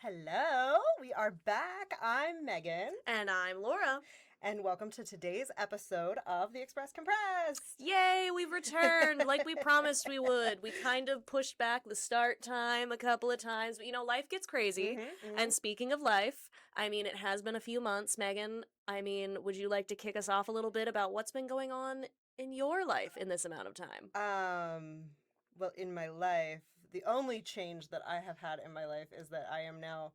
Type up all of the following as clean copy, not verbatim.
Hello, we are back. I'm Megan, And I'm Laura. and welcome to today's episode of The Express Compressed. Yay, we've returned like we promised we would. We kind of pushed back the start time a couple of times, but life gets crazy. And speaking of life, it has been a few months. Megan, would you like to kick us off a little bit about what's been going on in your life in this amount of time? Well, in my life, the only change that I have had in my life is that I am now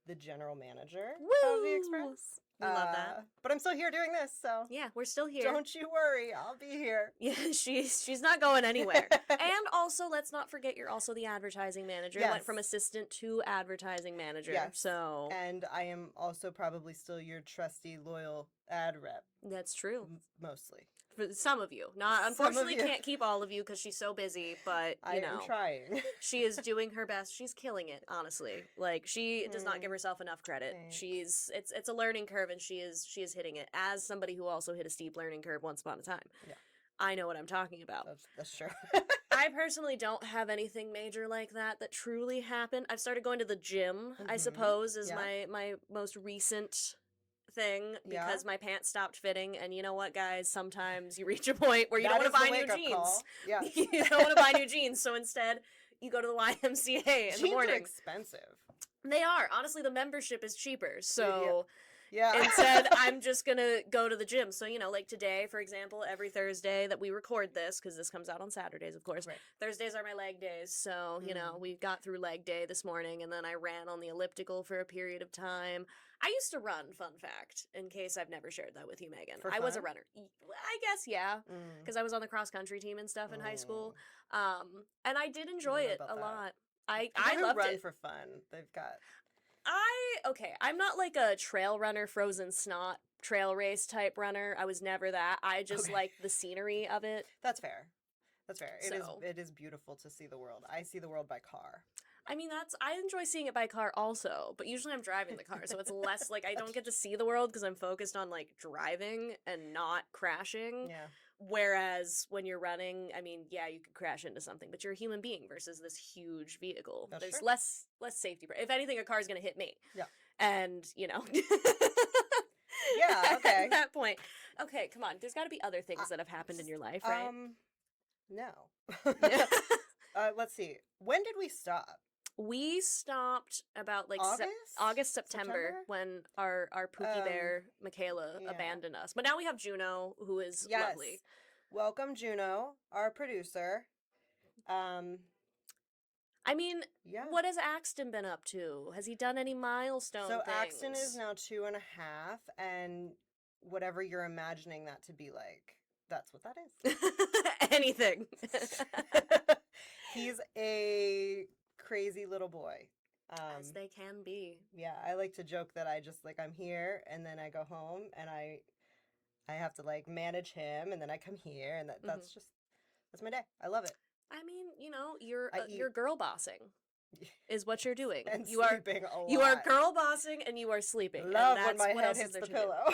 the general manager of The Express. We love that. But I'm still here doing this, so Yeah, we're still here. don't you worry, I'll be here. Yeah, she's not going anywhere. And also, let's not forget you're also the advertising manager. Yes. Went from assistant to advertising manager. Yes. So And I am also probably still your trusty, loyal ad rep, that's true. mostly. For some of you. Not Some of unfortunately you. can't keep all of you because she's so busy, but I am trying. she is doing her best. She's killing it, honestly. Like she does not give herself enough credit. Thanks. It's a learning curve and she is hitting it. As somebody who also hit a steep learning curve once upon a time. Yeah. I know what I'm talking about. That's true. I personally don't have anything major like that truly happened. I've started going to the gym, I Mhm. suppose, is Yeah. my most recent thing Yeah. because my pants stopped fitting. And you know what, guys? Sometimes you reach a point where you That don't want is to buy the new wake-up jeans. call. Yeah. You don't want to buy new jeans, so instead you go to the YMCA in the Jeans are morning. expensive. They are. Honestly, the membership is cheaper. So Yeah. instead, I'm just going to go to the gym. So, like today, for example, every Thursday that we record this, because this comes out on Saturdays, of course. Right. Thursdays are my leg days. So, we got through leg day this morning, and then I ran on the elliptical for a period of time. I used to run, fun fact, in case I've never shared that with you, Megan. For I was a fun? runner. I guess, yeah, Mm. because I was on the cross-country team and stuff in high school. And I did enjoy know it about a that. lot. I People who loved run it. for fun. They've got. I'm not like a trail runner, frozen snot, trail race type runner. I was never that. I just Okay. like the scenery of it. That's fair. That's fair. So- It is beautiful to see the world. I see the world by car. I enjoy seeing it by car also, but usually I'm driving the car, so it's less like I don't get to see the world because I'm focused on like driving and not crashing. Yeah. Whereas when you're running, yeah, you could crash into something, but you're a human being versus this huge vehicle. That's There's true. less safety. If anything, a car's gonna hit me. Yeah. And Yeah. At Okay. that point, okay, come on. There's got to be other things that have happened in your life, right? No. Yeah. Let's see. When did we stop? We stopped about like August? September September? when our Pookie Bear Michaela yeah. abandoned us. But now we have Juno, who is Yes. lovely. Welcome, Juno, our producer. Yeah. What has Axton been up to? Has he done any milestone So things? Axton is now 2.5, and whatever you're imagining that to be like, that's what that is. Anything. He's a crazy little boy. As they can be. Yeah, I like to joke that I just I'm here, and then I go home, and I have to manage him, and then I come here, and that's my day. I love it. You're girl bossing. Is what you're doing. And you are sleeping a lot. You are girl bossing and you are sleeping. Love and when that's my what head else hits is there the to do. pillow.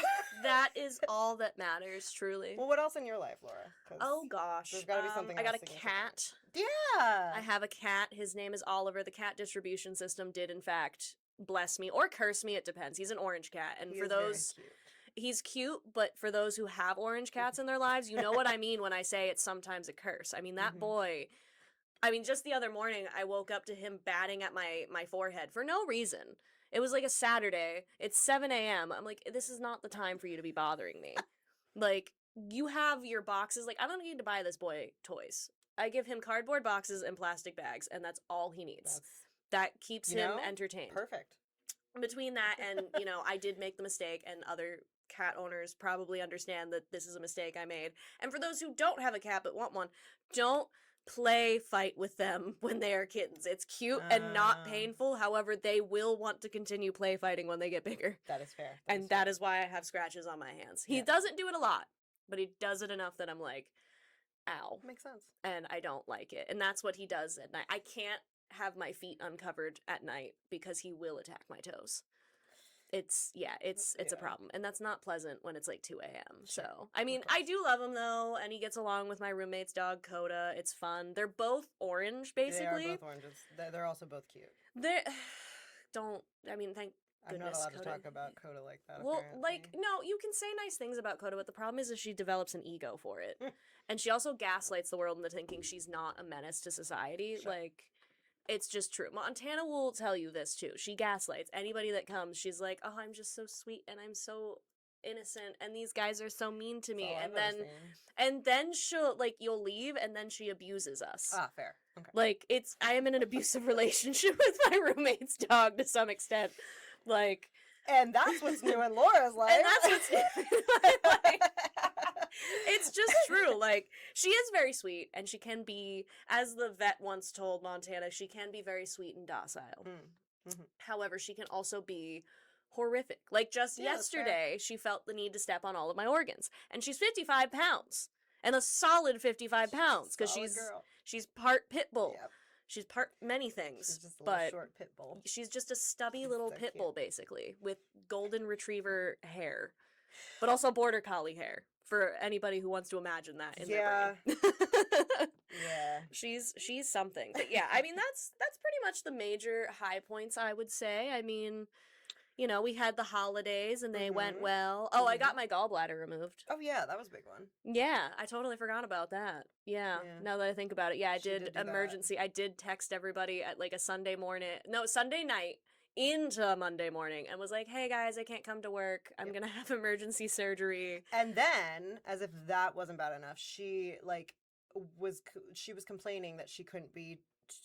That is all that matters, truly. Well, what else in your life, Laura? 'Cause Oh gosh. there's gotta be something I got a else cat. Yeah. I have a cat. His name is Oliver. The cat distribution system did in fact bless me or curse me, it depends. He's an orange cat. And He for is very those cute. he's cute, but for those who have orange cats in their lives, you know what I mean when I say it's sometimes a curse. That Mhm. boy, just the other morning, I woke up to him batting at my forehead for no reason. It was like a Saturday. It's 7 a.m. I'm like, this is not the time for you to be bothering me. You have your boxes. I don't need to buy this boy toys. I give him cardboard boxes and plastic bags, and that's all he needs. That keeps him entertained. Perfect. Between that and, I did make the mistake, and other cat owners probably understand that this is a mistake I made. And for those who don't have a cat but want one, don't play fight with them when they are kittens. It's cute and not painful. However, they will want to continue play fighting when they get bigger. That is fair. That is why I have scratches on my hands. He doesn't do it a lot, but he does it enough that I'm like, ow. Makes sense. And I don't like it. And that's what he does at night. I can't have my feet uncovered at night because he will attack my toes. It's a problem. And that's not pleasant when it's 2 a.m. Sure. So, I do love him though, and he gets along with my roommate's dog, Coda. It's fun. They're both orange, basically. They are both oranges. They're also both cute. don't. I mean, thank I'm not goodness. allowed to Coda- talk about Coda like that. Well, apparently. like, no, you can say nice things about Coda, but the problem is she develops an ego for it. And she also gaslights the world into thinking she's not a menace to society. Sure. Like, it's just true. Montana will tell you this, too. She gaslights anybody that comes. She's like, oh, I'm just so sweet, and I'm so innocent, and these guys are so mean to me. That's all And I've ever then, seen. and then she'll, like, you'll leave, and then she abuses us. Ah, fair. Okay. Like, I am in an abusive relationship with my roommate's dog to some extent. Like, And that's what's new in Laura's life. and that's what's new in my life. It's just true. Like, she is very sweet, and she can be, as the vet once told Montana, she can be very sweet and docile. However, she can also be horrific. Like, just Yeah, that's fair. yesterday, she felt the need to step on all of my organs. And she's 55 pounds. And a solid 55 pounds, because Solid girl. she's part pit bull. Yep. She's part many things. She's just a little but short pit bull. she's just a stubby She's little so pit cute. bull, basically, with golden retriever hair, but also border collie hair. For anybody who wants to imagine that in their brain. Yeah. She's something. But yeah, I mean that's pretty much the major high points, I would say. I mean, you know, we had the holidays and they went Mhm. well. Oh, I got my gallbladder removed. Oh yeah, that was a big one. Yeah, I totally forgot about that. Yeah, Yeah. now that I think about it. Yeah, I She did did do that. emergency. I did text everybody at like a Sunday morning. No, Sunday night into Monday morning and was like, "Hey guys, I can't come to work. I'm Yep. going to have emergency surgery." And then, as if that wasn't bad enough, she was complaining that she couldn't be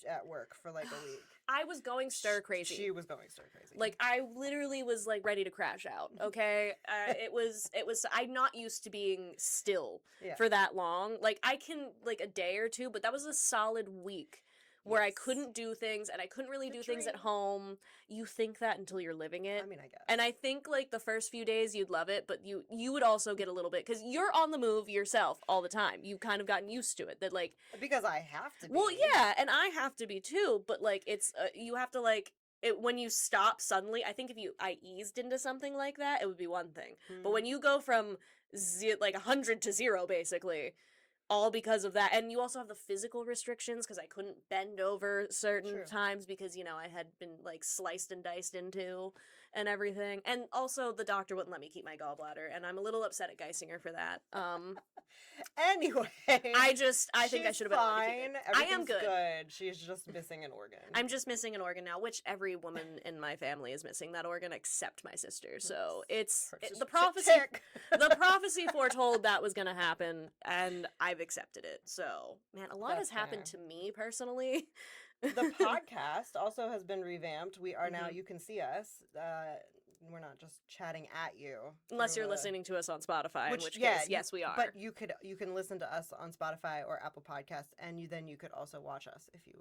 at work for like a week. I was going stir crazy. She was going stir crazy. Like, I literally was like ready to crash out. Okay, it was. I'm not used to being still Yeah. for that long. Like, I can like a day or two, but that was a solid week where I Yes. couldn't do things, and I couldn't really The do things at dream. home. You think that until you're living it. I mean, I guess. And I think like the first few days you'd love it, but you would also get a little bit because you're on the move yourself all the time. You've kind of gotten used to it. That like, Because I have to be. well, yeah, and I have to be too. But like, it's you have to like it when you stop suddenly. I think if I eased into something like that, it would be one thing. But when you go from like 100 to 0, basically. All because of that. And you also have the physical restrictions because I couldn't bend over certain True. times because, you know, I had been like sliced and diced into and everything. And also the doctor wouldn't let me keep my gallbladder. And I'm a little upset at Geisinger for that. Anyway, I think I she's should have been allowed to keep fine. it. I am Everything's good. She's just missing an organ. I'm just missing an organ now, which every woman in my family is missing that organ except my sister. So it's the prophecy. Tick. The prophecy foretold that was going to happen, and I've accepted it. So, man, a lot That's has happened to fair. me personally. The podcast also has been revamped. We are now. Mhm. You can see us. We're not just chatting at you. Unless through you're a- listening to us on Spotify, in which yeah, case, yes, we are. But you can listen to us on Spotify or Apple Podcasts, and you could also watch us if you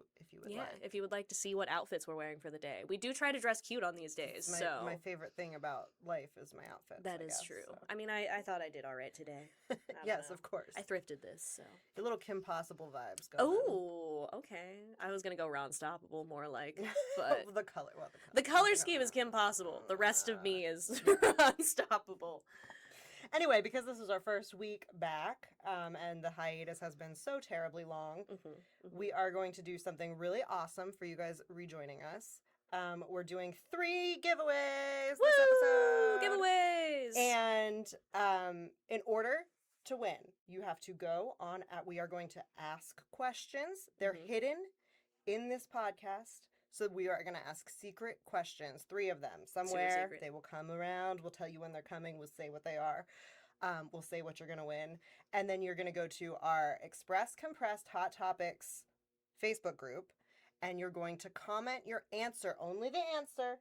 would yeah, like. if you would like to see what outfits we're wearing for the day. We do try to dress cute on these days, so My favorite thing about life is my outfits. that I is guess, true. so. I mean, I thought I did all right today. I don't Yes, know. of course. I thrifted this, so. The little Kim Possible vibes. Going on. Oh, okay. I was gonna go Ron Stoppable more like, but the color. Well, the color scheme is Kim Possible. The rest of me is Unstoppable. Anyway, because this is our first week back, and the hiatus has been so terribly long, we are going to do something really awesome for you guys rejoining us. We're doing 3 giveaways this episode. Giveaways! And in order to win, you have to go on. We are going to ask questions. They're Mhm. hidden in this podcast. So we are going to ask secret questions, 3 of them. Somewhere secret. they will come around. We'll tell you when they're coming. We'll say what they are. We'll say what you're going to win. And then you're going to go to our Express Compressed Hot Topics Facebook group. And you're going to comment your answer, only the answer,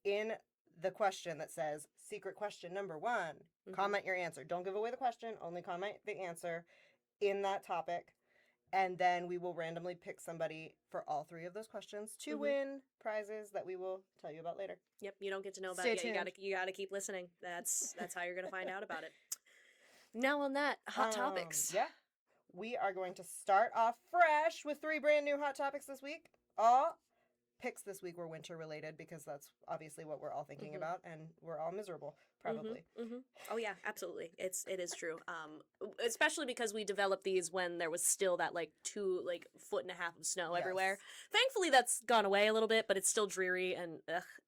in the question that says secret question number 1. Mhm. Comment your answer. Don't give away the question. Only comment the answer in that topic. And then we will randomly pick somebody for all 3 of those questions to Mhm. win prizes that we will tell you about later. Yep, you don't get to know about Stay it yet. You gotta keep listening. That's how you're gonna find out about it. Now on that, hot topics. Yeah. We are going to start off fresh with 3 brand new hot topics this week. All picks this week were winter related because that's obviously what we're all thinking Mhm. about, and we're all miserable, probably. Oh yeah, absolutely. It is true. Especially because we developed these when there was still that like 2 foot and a half of snow everywhere. Yes. Thankfully, that's gone away a little bit, but it's still dreary and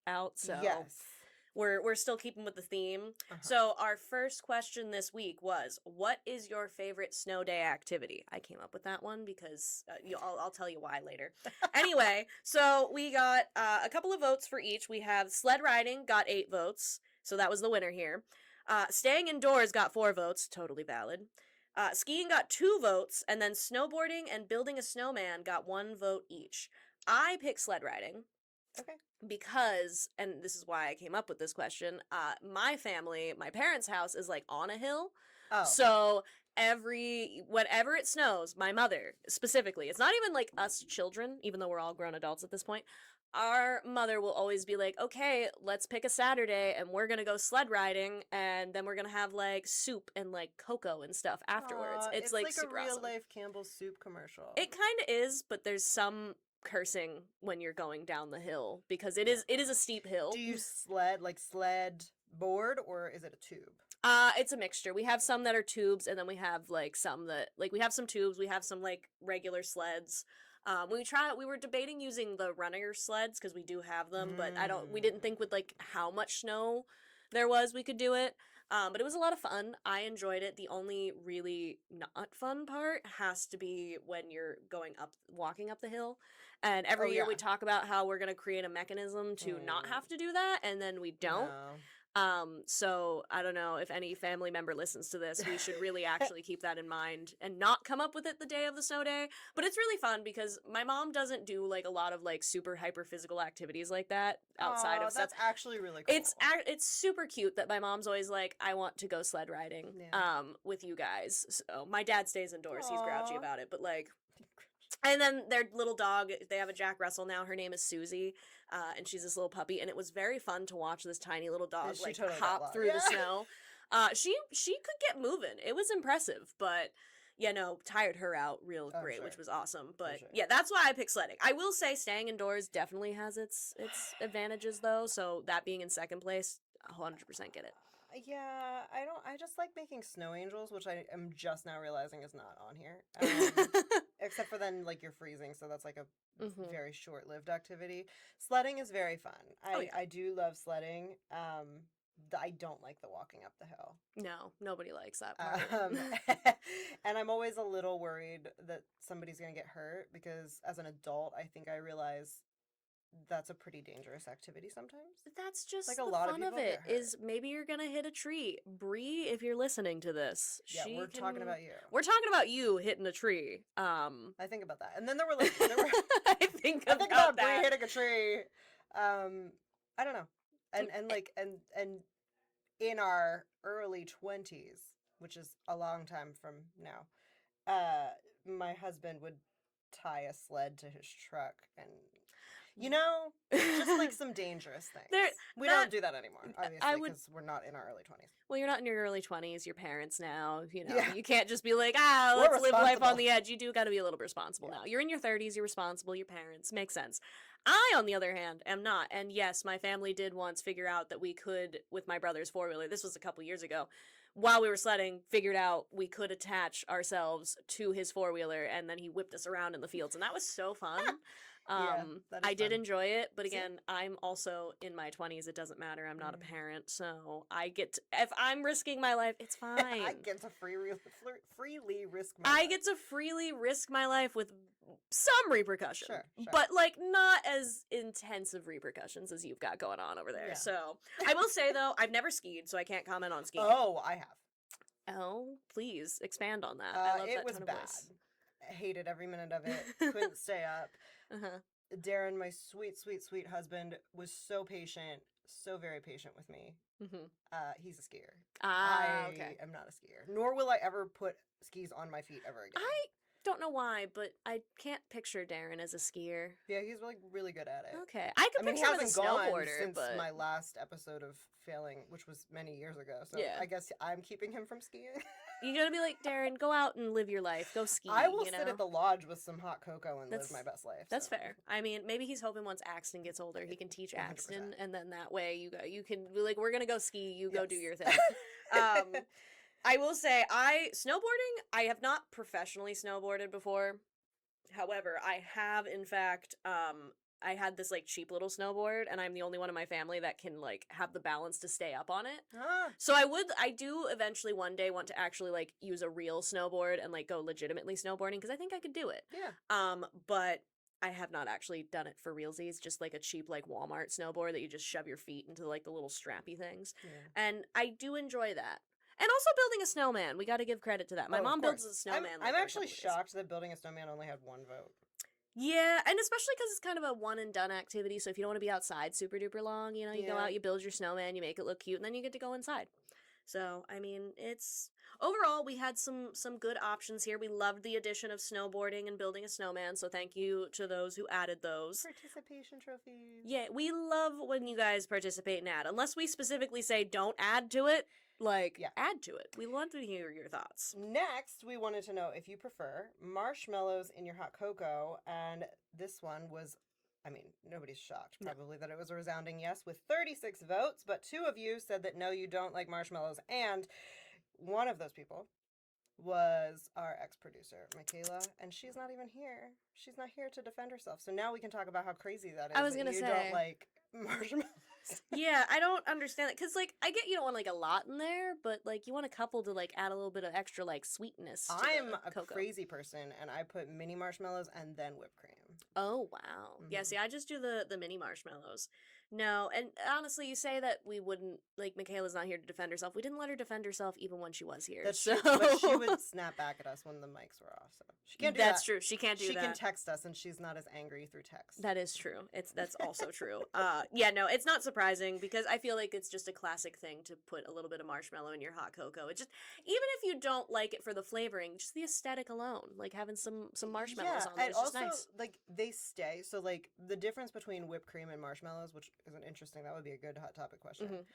out. So Yes. we're still keeping with the theme. Uh-huh. So our first question this week was, what is your favorite snow day activity? I came up with that one because I'll tell you why later. Anyway, so we got a couple of votes for each. We have sled riding got 8 votes, so that was the winner here. Staying indoors got 4 votes, totally valid. Skiing got 2 votes, and then snowboarding and building a snowman got 1 vote each. I picked sled riding. Okay. Because, and this is why I came up with this question, my family, my parents' house is like on a hill. Oh. So whenever it snows, my mother specifically, it's not even like us children, even though we're all grown adults at this point, our mother will always be like, okay, let's pick a Saturday and we're gonna go sled riding, and then we're gonna have like soup and like cocoa and stuff afterwards. Aw, It's like a super real awesome. life Campbell's soup commercial. It kind of is, but there's some cursing when you're going down the hill because it is a steep hill. Do you sled board, or is it a tube? It's a mixture. We have some that are tubes, and then we have like some that like we have some tubes, we have some like regular sleds. We were debating using the runner sleds because we do have them, but we didn't think with like how much snow there was we could do it. But it was a lot of fun. I enjoyed it. The only really not fun part has to be when you're walking up the hill. And every year we talk about how we're going to create a mechanism to not have to do that, and then we don't. No. So I don't know if any family member listens to this. We should really actually keep that in mind and not come up with it the day of the snow day. But it's really fun because my mom doesn't do like a lot of like super hyper physical activities like that outside of stuff. That's actually really cool. It's super cute that my mom's always like, I want to go sled riding with you guys. So my dad stays indoors. He's grouchy about it, but like. And then their little dog, they have a Jack Russell now. Her name is Susie, and she's this little puppy. And it was very fun to watch this tiny little dog like totally hop through the snow. She could get moving. It was impressive, but tired her out real great, sure. which was awesome. But sure. yeah, that's why I picked sledding. I will say staying indoors definitely has its advantages though. So that being in second place, 100% get it. Yeah, I just like making snow angels, which I am just now realizing is not on here. Except for then, like, you're freezing, so that's like a very short-lived activity. Sledding is very fun. I do love sledding. I don't like the walking up the hill. No, nobody likes that part. And I'm always a little worried that somebody's going to get hurt because as an adult, I think I realize that's a pretty dangerous activity sometimes. That's just like the a lot fun of of people it get hurt. is maybe you're gonna hit a tree. Bree, if you're listening to this, Yeah, we're talking about you. We're talking about you hitting a tree. I think about that, and then there were I think about Bree that. hitting a tree. I don't know, and in our early 20s, which is a long time from now, my husband would tie a sled to his truck and. Just like some dangerous things. We don't do that anymore, obviously, because we're not in our early 20s. Well, you're not in your early 20s. You're parents now. Yeah. You can't just be like, We're let's live life on responsible. the edge. You do got to be a little responsible now. You're in your 30s. You're responsible. You're parents. Makes sense. I, on the other hand, am not. And yes, my family did once figure out that we could, with my brother's four-wheeler, this was a couple years ago, while we were sledding, figured out we could attach ourselves to his four-wheeler, and then he whipped us around in the fields. And that was so fun. I did enjoy it, but again, I'm also in my 20s. It doesn't matter. I'm not a parent, so if I'm risking my life, it's fine. I get to freely risk my I life. get to freely risk my life with some repercussion, Sure. but like not as intensive repercussions as you've got going on over there. Yeah. So I will say though, I've never skied, so I can't comment on skiing. Oh, I have. Oh, please expand on that. I love it that was tone of bad. voice. I hated every minute of it. Couldn't stay up. Darren, my sweet, sweet, sweet husband, was so patient, so very patient with me. He's a skier. Okay. I am not a skier. Nor will I ever put skis on my feet ever again. I don't know why, but I can't picture Darren as a skier. Yeah, he's like really good at it. Okay, I could he picture him as hasn't a gone snowboarder, since but my last episode of failing, which was many years ago. So Yeah. I guess I'm keeping him from skiing. You're gonna be like, Darren, go out and live your life. Go ski. I will you sit know? at the lodge with some hot cocoa and That's- live my best life. That's so. fair. I mean, maybe he's hoping once Axton gets older, he can teach 100%. Axton, and then that way you can be like, we're gonna go ski. You go do Yes. your thing. I will say, snowboarding. I have not professionally snowboarded before. However, I have in fact. I had this like cheap little snowboard, and I'm the only one in my family that can like have the balance to stay up on it. Ah, So I do eventually one day want to actually like use a real snowboard and like go legitimately snowboarding because I think I could do it. yeah. But I have not actually done it for realsies, just like a cheap like Walmart snowboard that you just shove your feet into like the little strappy things. Yeah. And I do enjoy that. And also building a snowman. We got to give credit to that. My Oh, of mom builds course. a snowman. I'm like, actually every couple days. shocked that building a snowman only had one vote. Yeah, and especially because it's kind of a one and done activity. So if you don't want to be outside super duper long, you know, you go Yeah. out, you build your snowman, you make it look cute, and then you get to go inside. So I mean, it's overall we had some good options here. We loved the addition of snowboarding and building a snowman. So thank you to those who added those. Participation trophies. Yeah, we love when you guys participate and add. Unless we specifically say don't add to it, like Yeah. add to it. We want to hear your thoughts. Next, we wanted to know if you prefer marshmallows in your hot cocoa, and this one was, I mean, nobody's shocked No. probably that it was a resounding yes with 36 votes, but 2 of you said that no, you don't like marshmallows, and one of those people was our ex-producer, Michaela, and she's not even here. She's not here to defend herself. So now we can talk about how crazy that is. I was that gonna you say. don't like marshmallows. Yeah, I don't understand it because, like, I get you don't want like a lot in there, but like you want a couple to like add a little bit of extra like sweetness. To I'm the a cocoa. crazy person, and I put mini marshmallows and then whipped cream. Oh wow, yeah. Mhm. See, I just do the mini marshmallows. No, and honestly, you say that we wouldn't like Michaela's not here to defend herself. We didn't let her defend herself even when she was here. That's so true, but she would snap back at us when the mics were off. So she can't do That's that. true. She can't do She that. can text us, and she's not as angry through text. That is true. That's also true. Yeah, no, it's not surprising because I feel like it's just a classic thing to put a little bit of marshmallow in your hot cocoa. It just even if you don't like it for the flavoring, just the aesthetic alone, like having some marshmallows on there and is just also nice. like they stay. So like the difference between whipped cream and marshmallows, which is an interesting, that would be a good hot topic question.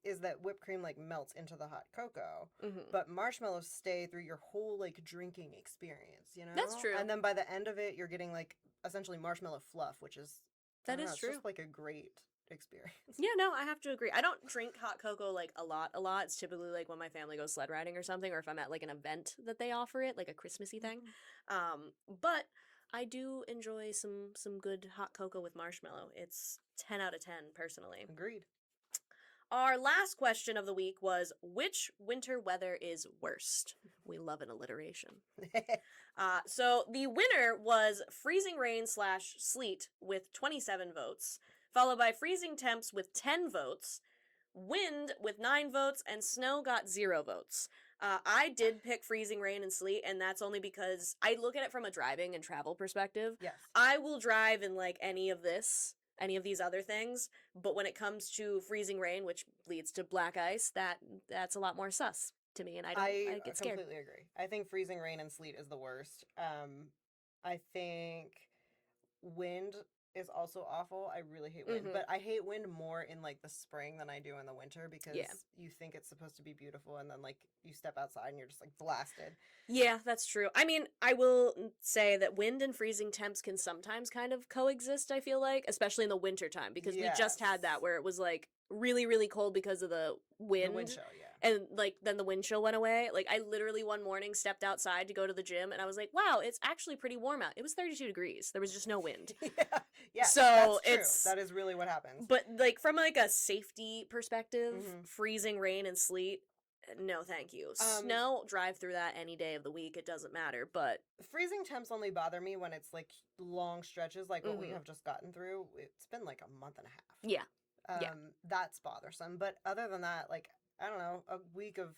Is that whipped cream like melts into the hot cocoa, but marshmallows stay through your whole like drinking experience. You know, That's true. And then by the end of it, you're getting like essentially marshmallow fluff, which is I That don't is know, it's true. just like a great experience. Yeah, no, I have to agree. I don't drink hot cocoa like a lot. It's typically like when my family goes sled riding or something, or if I'm at like an event that they offer it, like a Christmassy thing. But I do enjoy some good hot cocoa with marshmallow. It's 10 out of 10 personally. Agreed. Our last question of the week was which winter weather is worst? We love an alliteration. So the winner was freezing rain / sleet with 27 votes, followed by freezing temps with 10 votes, wind with 9 votes, and snow got 0 votes. I did pick freezing rain and sleet, and that's only because I look at it from a driving and travel perspective. Yes. I will drive in like any of these other things, but when it comes to freezing rain, which leads to black ice, that's a lot more sus to me, and I get scared. completely agree. I think freezing rain and sleet is the worst. I think wind is also awful. I really hate wind, Mhm. but I hate wind more in like the spring than I do in the winter because Yeah. you think it's supposed to be beautiful, and then like you step outside and you're just like blasted. Yeah, that's true. I mean, I will say that wind and freezing temps can sometimes kind of coexist, I feel like, especially in the winter time, because we just had Yes. that where it was like really, really cold because of the wind. The wind chill, yeah. And like then the wind chill went away. Like I literally one morning stepped outside to go to the gym and I was like, wow, it's actually pretty warm out. It was 32 degrees. There was just no wind. Yeah, So that's true. it's- that is really what happens. But like from like a safety perspective, Mhm. freezing rain and sleet, no thank you. Snow, drive through that any day of the week. It doesn't matter. But Freezing temps only bother me when it's like long stretches, like what we Mhm. have just gotten through. It's been like a month and a half. yeah. Yeah. That's bothersome. But other than that, like, I don't know, a week of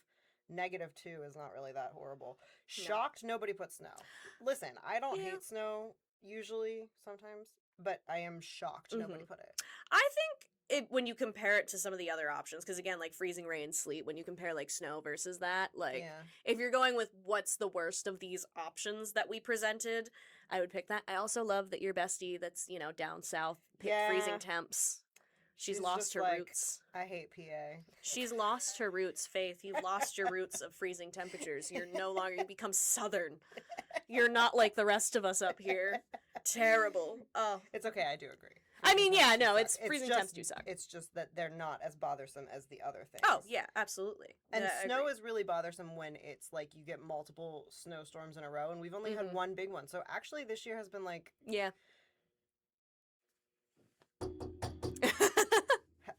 -2 is not really that horrible. Shocked nobody put snow. Listen, I don't Yeah. hate snow usually, sometimes, but I am shocked nobody Mhm. put it. I think when you compare it to some of the other options, because again, like freezing rain, sleet, when you compare like snow versus that, like Yeah. if you're going with what's the worst of these options that we presented, I would pick that. I also love that your bestie that's, down south picked Yeah. freezing temps. She's She's lost just her like, roots. I hate PA. She's lost her roots, Faith. You've lost your roots of freezing temperatures. You're no longer, you become southern. You're not like the rest of us up here. Terrible. Oh. It's okay, I do agree. I mean, yeah, Freezing temps no, do it's suck. freezing just, temps do suck. It's just that they're not as bothersome as the other things. Oh, yeah, absolutely. And Yeah, I snow agree. is really bothersome when it's like you get multiple snowstorms in a row, and we've only had Mhm. one big one. So actually, this year has been like, Yeah.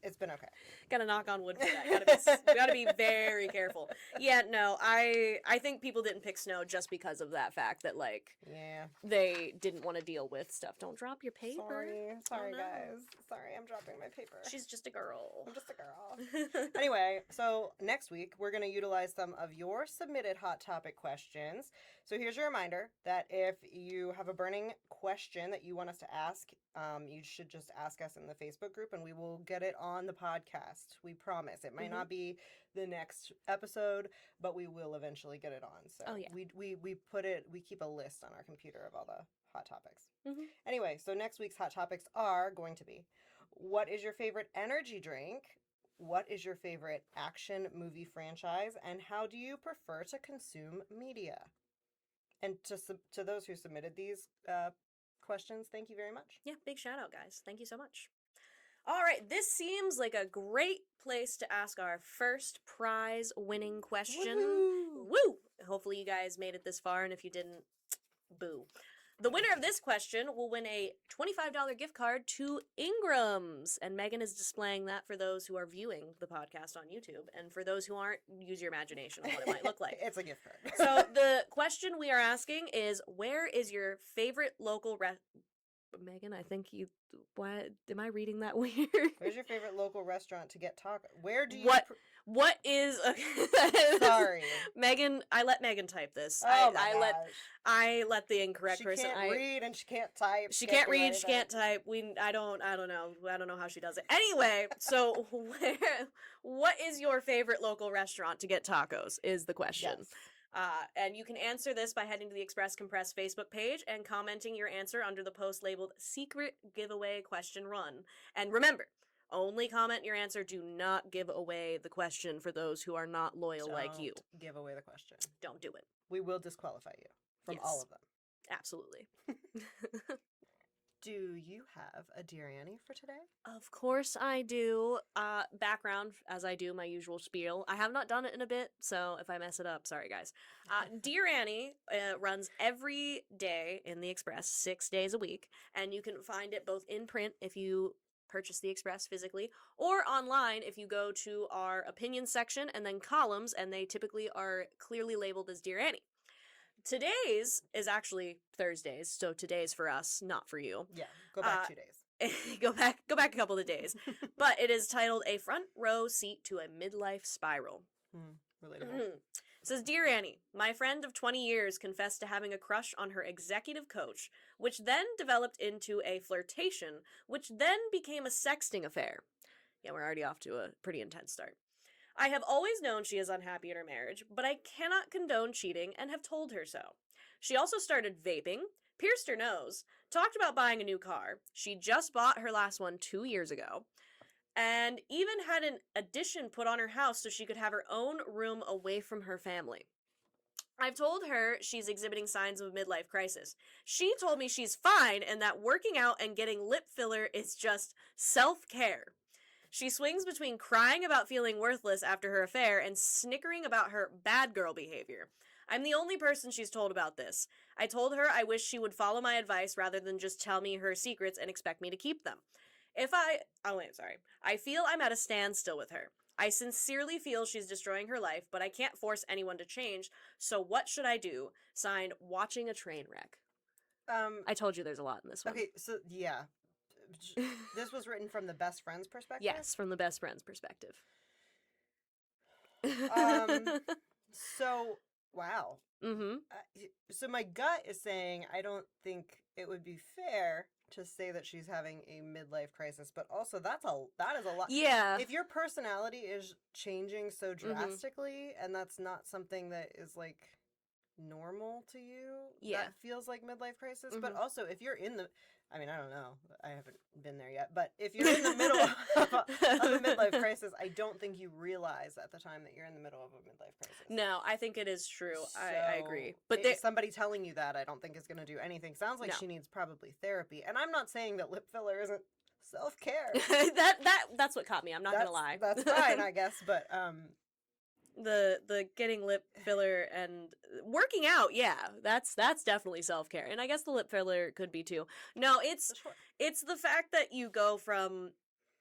it's been okay. Gotta knock on wood for that. Gotta be very careful. Yeah, no, I think people didn't pick snow just because of that fact that like Yeah. they didn't want to deal with stuff. Don't drop your paper. Sorry, no. guys. Sorry, I'm dropping my paper. She's just a girl. I'm just a girl. Anyway, so next week we're going to utilize some of your submitted hot topic questions. So here's your reminder that if you have a burning question that you want us to ask, you should just ask us in the Facebook group and we will get it on the podcast. We promise. It might Mhm. not be the next episode, but we will eventually get it on. So Oh, yeah. we keep a list on our computer of all the hot topics. Mhm. Anyway, so next week's hot topics are going to be: what is your favorite energy drink? What is your favorite action movie franchise? And how do you prefer to consume media? And to those who submitted these questions, thank you very much. Yeah, big shout out, guys. Thank you so much. All right, this seems like a great place to ask our first prize winning question. Woohoo! Woo! Hopefully, you guys made it this far, and if you didn't, boo. The winner of this question will win a $25 gift card to Ingram's. And Megan is displaying that for those who are viewing the podcast on YouTube. And for those who aren't, use your imagination on what it might look like. It's a gift card. So the question we are asking is, where is your favorite local Megan, I think you. What am I reading that weird? Where's your favorite local restaurant to get taco? Where do you? What is? Sorry, Megan. I let Megan type this. Oh my I gosh. let the incorrect She person. can't read and she can't type. She can't do read. She anything. can't type. I don't know how she does it. Anyway, so what is your favorite local restaurant to get tacos? Is the question. Yes. And you can answer this by heading to the Express Compressed Facebook page and commenting your answer under the post labeled Secret Giveaway Question Run. And remember, only comment your answer. Do not give away the question for those who are not loyal like you. Don't give away the question. Don't do it. We will disqualify you from Yes. all of them. Absolutely. Do you have a Dear Annie for today? Of course I do. Background, as I do my usual spiel. I have not done it in a bit, so if I mess it up, sorry guys. Dear Annie runs every day in the Express, 6 days a week, and you can find it both in print if you purchase the Express physically, or online if you go to our opinion section and then columns, and they typically are clearly labeled as Dear Annie. Today's is actually Thursdays, so today's for us, not for you. Yeah, go back 2 days. go back a couple of days. But it is titled A Front Row Seat to a Midlife Spiral. Relatable. It says, Dear Annie, my friend of 20 years confessed to having a crush on her executive coach, which then developed into a flirtation, which then became a sexting affair. Yeah, we're already off to a pretty intense start. I have always known she is unhappy in her marriage, but I cannot condone cheating and have told her so. She also started vaping, pierced her nose, talked about buying a new car. She just bought her last one 2 years ago, and even had an addition put on her house so she could have her own room away from her family. I've told her she's exhibiting signs of a midlife crisis. She told me she's fine and that working out and getting lip filler is just self-care. She swings between crying about feeling worthless after her affair and snickering about her bad girl behavior. I'm the only person she's told about this. I told her I wish she would follow my advice rather than just tell me her secrets and expect me to keep them. I feel I'm at a standstill with her. I sincerely feel she's destroying her life, but I can't force anyone to change, so what should I do? Signed, Watching a Train Wreck. I told you there's a lot in this one. Okay, so yeah. This was written from the best friend's perspective? Yes, from the best friend's perspective. So, wow. Mm-hmm. So my gut is saying I don't think it would be fair to say that she's having a midlife crisis, but also that is a lot. Yeah. If your personality is changing so drastically and that's not something that is like normal to you, that feels like midlife crisis. But also if you're in the I don't know. I haven't been there yet. But if you're in the middle of of a midlife crisis, I don't think you realize at the time that you're in the middle of a midlife crisis. No, I think it is true. I agree. But somebody telling you that, I don't think is going to do anything. Sounds like No. she needs probably therapy. And I'm not saying that lip filler isn't self-care. that's what caught me. I'm not gonna lie. That's fine, I guess. But the getting lip filler and working out, yeah, that's definitely self-care. And I guess the lip filler could be too. No, it's the fact that you go from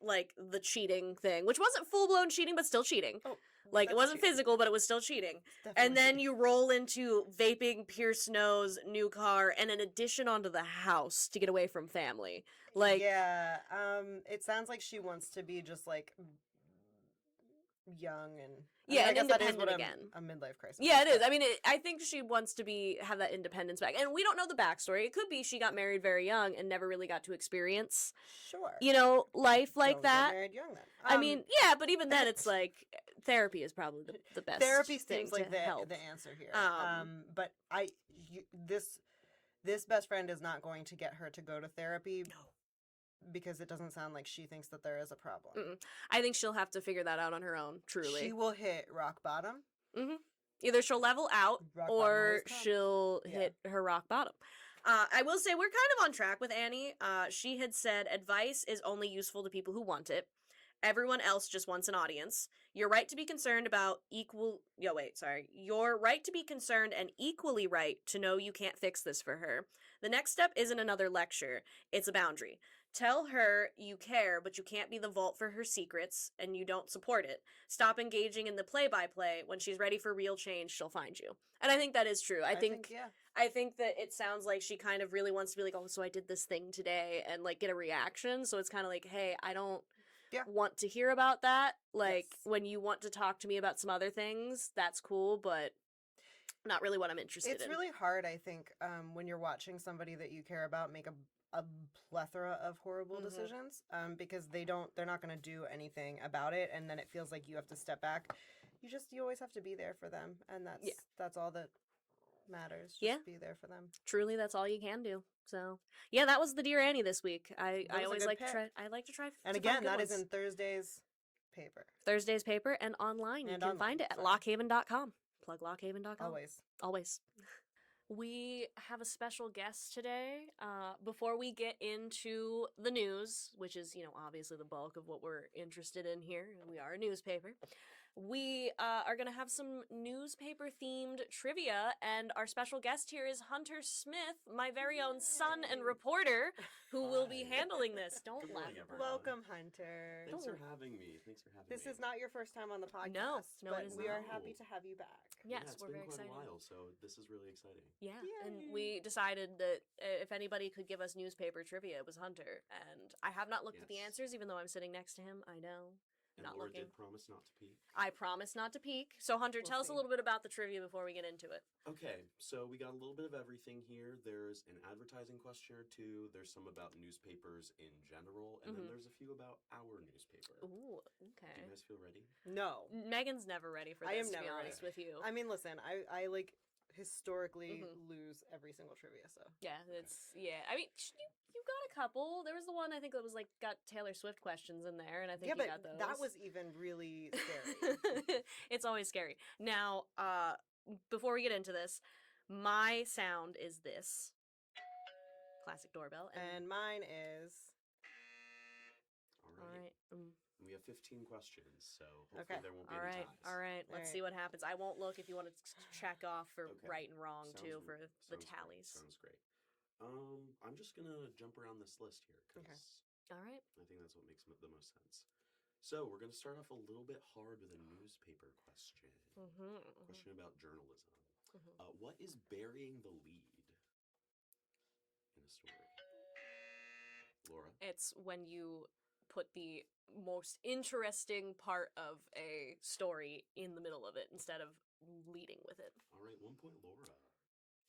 like the cheating thing, which wasn't full-blown cheating, but still cheating. Oh, like it wasn't physical, but it was still cheating. And then you roll into vaping, pierced nose, new car, and an addition onto the house to get away from family. Like, yeah, it sounds like she wants to be just like young and yeah, I and guess that is independent what again. a midlife crisis. Yeah, it is. I mean, I think she wants to have that independence back, and we don't know the backstory. It could be she got married very young and never really got to experience, Sure, life like Don't that. Get married young then. I mean, yeah, but even then, it's like therapy is probably the best. Therapy thing seems like to help. the answer here. But this best friend is not going to get her to go to therapy. No. Because it doesn't sound like she thinks that there is a problem. I think she'll have to figure that out on her own, truly. She will hit rock bottom. Either she'll level out Rock bottom or always comes. she'll Yeah. hit her rock bottom. I will say we're kind of on track with Annie. She had said advice is only useful to people who want it. Everyone else just wants an audience. Your right to be concerned Your right to be concerned and equally right to know you can't fix this for her. The next step isn't another lecture. It's a boundary. Tell her you care, but you can't be the vault for her secrets, and you don't support it. Stop engaging in the play-by-play. When she's ready for real change, she'll find you. And I think that is true. I think that it sounds like she kind of really wants to be like, oh, so I did this thing today, and like get a reaction. So it's kind of like, hey, I don't want to hear about that. Like when you want to talk to me about some other things, that's cool, but not really what I'm interested in. It's really hard, I think, when you're watching somebody that you care about make a plethora of horrible decisions, because they're not going to do anything about it, and then it feels like you have to step back. You always have to be there for them, and that's all that matters. Just be there for them. Truly, that's all you can do. So yeah, that was the Dear Annie this week. I always like to try. I like to try. And again, that is in Thursday's paper. Thursday's paper and online. You can find it at lockhaven.com. Plug lockhaven.com. Always. We have a special guest today. Before we get into the news, which is, obviously the bulk of what we're interested in here, we are a newspaper. We are going to have some newspaper-themed trivia, and our special guest here is Hunter Smith, my very own son and reporter, who will be handling this. Don't laugh. Welcome, Hunter. Thanks for having me. This is not your first time on the podcast. No, but it is we are not. happy to have you back. Yes, it's we're been very quite excited. a while, so this is really exciting. Yeah, Yay. and we decided that if anybody could give us newspaper trivia, it was Hunter. And I have not looked at the answers, even though I'm sitting next to him. I know. And Not Laura looking. did promise not to peek. I promise not to peek. So, Hunter, tell us a little bit about the trivia before we get into it. Okay, so we got a little bit of everything here. There's an advertising question or two. There's some about newspapers in general, and then there's a few about our newspaper. Ooh, okay. Do you guys feel ready? No. Megan's never ready for this, I am to be never honest ready. with you. I mean, listen, I like historically lose every single trivia, so. Yeah, I mean, you got a couple. There was the one I think that was like got Taylor Swift questions in there, and I think you got those. That was even really scary. It's always scary. Now, before we get into this, my sound is this classic doorbell, and mine is. All right. We have 15 questions, so hopefully there won't be any ties. All right. Let's see what happens. I won't look if you want to check off for right and wrong too for the tallies. Sounds great. I'm just gonna jump around this list here because All right. I think that's what makes the most sense. So we're gonna start off a little bit hard with a newspaper question. Question about journalism. What is burying the lead in a story? Laura? It's when you put the most interesting part of a story in the middle of it instead of leading with it. All right, 1 point, Laura.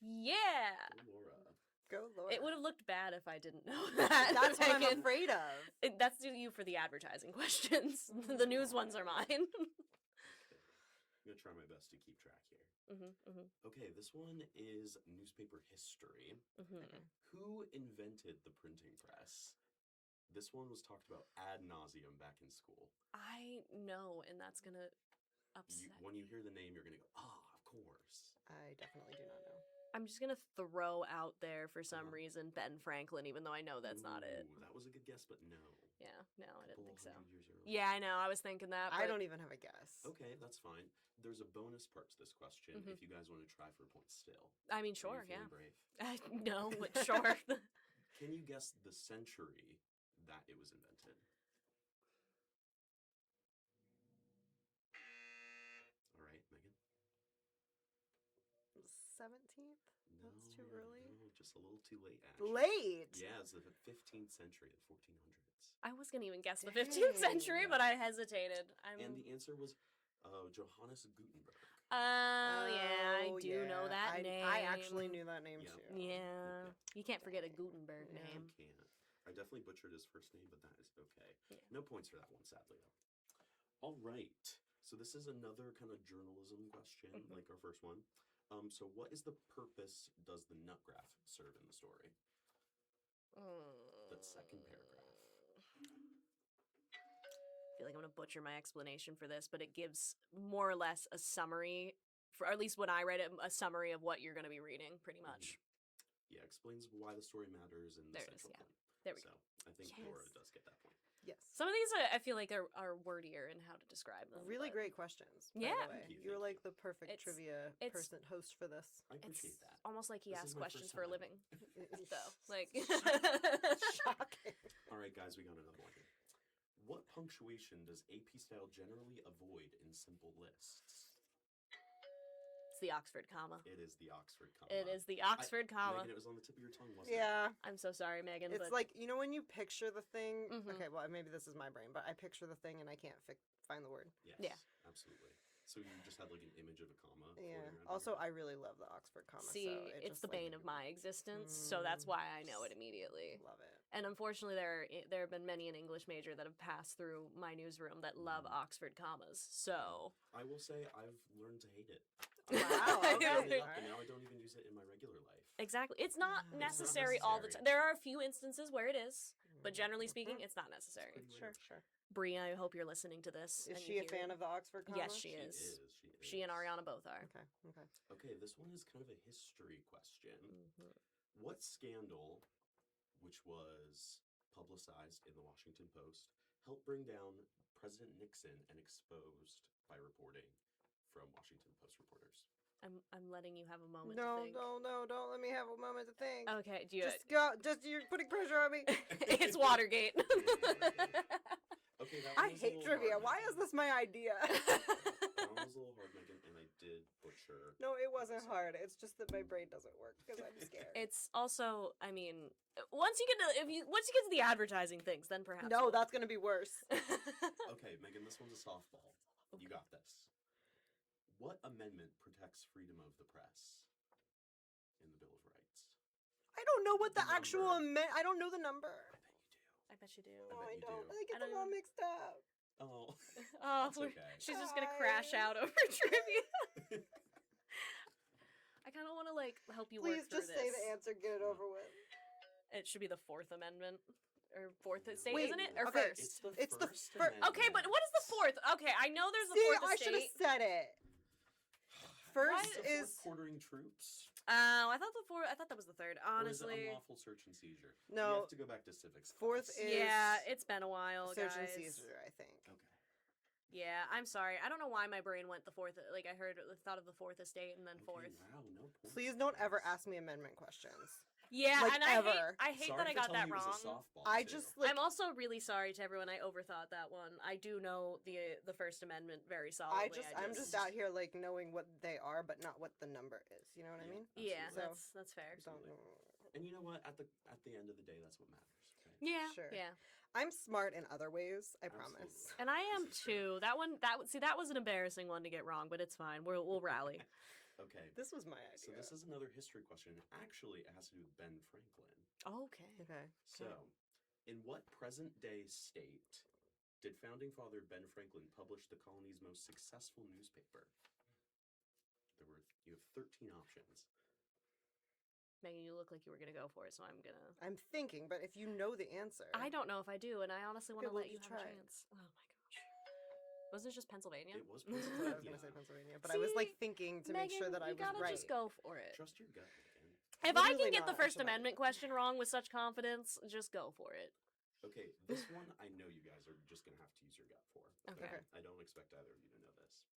Yeah. Go, Laura. Go, Laura. It would have looked bad if I didn't know that. That's what I'm afraid of. That's you for the advertising questions. The news ones are mine. Okay. I'm gonna try my best to keep track here. Okay, this one is newspaper history. Who invented the printing press? This one was talked about ad nauseum back in school. I know, and that's gonna upset. When you hear the name, you're gonna go, of course. I definitely do not know. I'm just gonna throw out there for some Uh-huh. reason Ben Franklin, even though I know that's not it. Ooh, that was a good guess, but no. Yeah, no, I didn't think so. 100 years earlier. Yeah, I know. I was thinking that. I but- don't even have a guess. Okay, that's fine. There's a bonus part to this question Mhm. if you guys want to try for points still. I mean, Are sure, you yeah. feeling brave? No, but sure. Can you guess the century that it was invented? All right, Megan. 17th? No, That's too early. No, just a little too late, actually. Late. Yeah, it's the 15th century, the 1400s. I was gonna even guess the 15th century, Dang. but I hesitated. And the answer was Johannes Gutenberg. Oh yeah, I do know yeah. that I, name. I actually knew that name Yeah. too. Yeah, you can't forget a Gutenberg Yeah. name. You can't. I definitely butchered his first name, but that is okay. Yeah. No points for that one, sadly, though. All right. So this is another kind of journalism question, Mhm. like our first one. So what is the purpose does the nut graph serve in the story? That second paragraph. I feel like I'm gonna butcher my explanation for this, but it gives more or less a summary, for or at least when I read it, a summary of what you're gonna be reading, pretty much. Yeah, explains why the story matters and the There it is, central yeah. point. There we So go. I think Laura Yes. does get that point. Yes. Some of these I feel like are wordier in how to describe them. Really but great questions. By Yeah. the way. Thank you, You're thank like you. the perfect It's- trivia it's- person host for this. I appreciate It's that. almost like he This asks is my questions first for a time. living. So, like, Shocking. All right, guys, we got another one here. What punctuation does AP style generally avoid in simple lists? it's the Oxford comma. It is the Oxford comma. It is the Oxford comma. Megan, it was on the tip of your tongue, wasn't it? Yeah. I'm so sorry, Megan. It's but like, you know, when you picture the thing. Mhm. Okay, well, maybe this is my brain, but I picture the thing and I can't find the word. Yes. Yeah. Absolutely. So you just had like an image of a comma. floating Yeah. around Also, here? I really love the Oxford comma. see, so it it's just, the like, bane of my existence, so that's why I know it immediately. Love it. And unfortunately, there have been many an English major that have passed through my newsroom that love Oxford commas. So I will say I've learned to hate it. Wow, I okay. learned it up, Alright. and now I don't even use it in my regular life. exactly, it's not It's not necessary all the necessary. time. There are a few instances where it is, but generally speaking, Mhm. it's not necessary. pretty Sure, rare. sure. Brie, I hope you're listening to this. Is and she you a hear fan it. of the Oxford comma? Yes, she She is. is. She and Ariana both are. Okay, okay. Okay, this one is kind of a history question. Mhm. What scandal, which was publicized in the Washington Post, helped bring down President Nixon and exposed by reporting from Washington Post reporters? I'm letting you have a moment No, to think. no, don't let me have a moment to think. Okay, do you? Just go. Just you're putting pressure on me. it's Watergate. Okay, that I one was a hate little trivia. hard, Why Megan. is this my idea? That one was a little hard, Megan, and I did butcher. No, it wasn't hard. It's just that my brain doesn't work because I'm scared. It's also, I mean, once you get to the advertising things, then perhaps. No, we'll- that's gonna be worse. Okay, Megan, this one's a softball. You got this. What amendment protects freedom of the press in the Bill of Rights? I don't know what the The actual number. I don't know the number. I bet you do. No, bet I you don't. do. I get I them don't all even- mixed up. Oh, Oh, It's okay. she's just gonna crash out over trivia. I kind of want to like help you Please work through just say this. the answer. Get it over with. It should be the Fourth Amendment or Fourth Estate, Wait, isn't it? Or okay, first? It's the It's the first. fir- Okay, but what is the Fourth? Okay, I know there's the See, Fourth I should have Estate. said it. First The is fourth quartering troops. Oh, I thought the fourth. I thought that was the third. Or is it Honestly, unlawful search and seizure? You No. have to go back to civics. Fourth class. is yeah, it's been a while, search guys. and seizure. I think. Okay. Yeah, I'm sorry. I don't know why my brain went the fourth. Like I thought of the Fourth Estate and then Okay, fourth. wow, no points. Please don't ever guys. ask me amendment questions. Yeah, Like, and ever. I hate Sorry that I for got telling that you it was a wrong. softball, I too. just like I'm also really sorry to everyone. I overthought that one. I do know the First Amendment very solidly. I'm just out here like knowing what they are, but not what the number is. You know what I Yeah. mean? Yeah, Absolutely. that's fair. Don't. Absolutely. And you know what? At the end of the day, that's what matters. Okay? Yeah, Sure. yeah. I'm smart in other ways. I promise. Absolutely. And I am This is true. too. That was an embarrassing one to get wrong, but it's fine. We'll rally. Okay. This was my idea. So this is another history question. Actually, it has to do with Ben Franklin. Okay. okay. So, in what present-day state did founding father Ben Franklin publish the colony's most successful newspaper? You have 13 options. Megan, you look like you were gonna go for it, so I'm gonna. I'm thinking, but if you know the answer, I don't know if I do, and I honestly want to Okay, well, let you just have a try it. chance. Oh my gosh. Wasn't it just Pennsylvania? It was I was gonna Pennsylvania. say Pennsylvania, but I was like See, thinking to make sure Megan, that I you was gotta right. just go for it. Trust your gut, Megan. If I can Literally get the not, First actually, Amendment question wrong with such confidence, just go for it. Okay, this one I know you guys are just gonna have to use your gut for. Okay. I don't expect either of you to know this.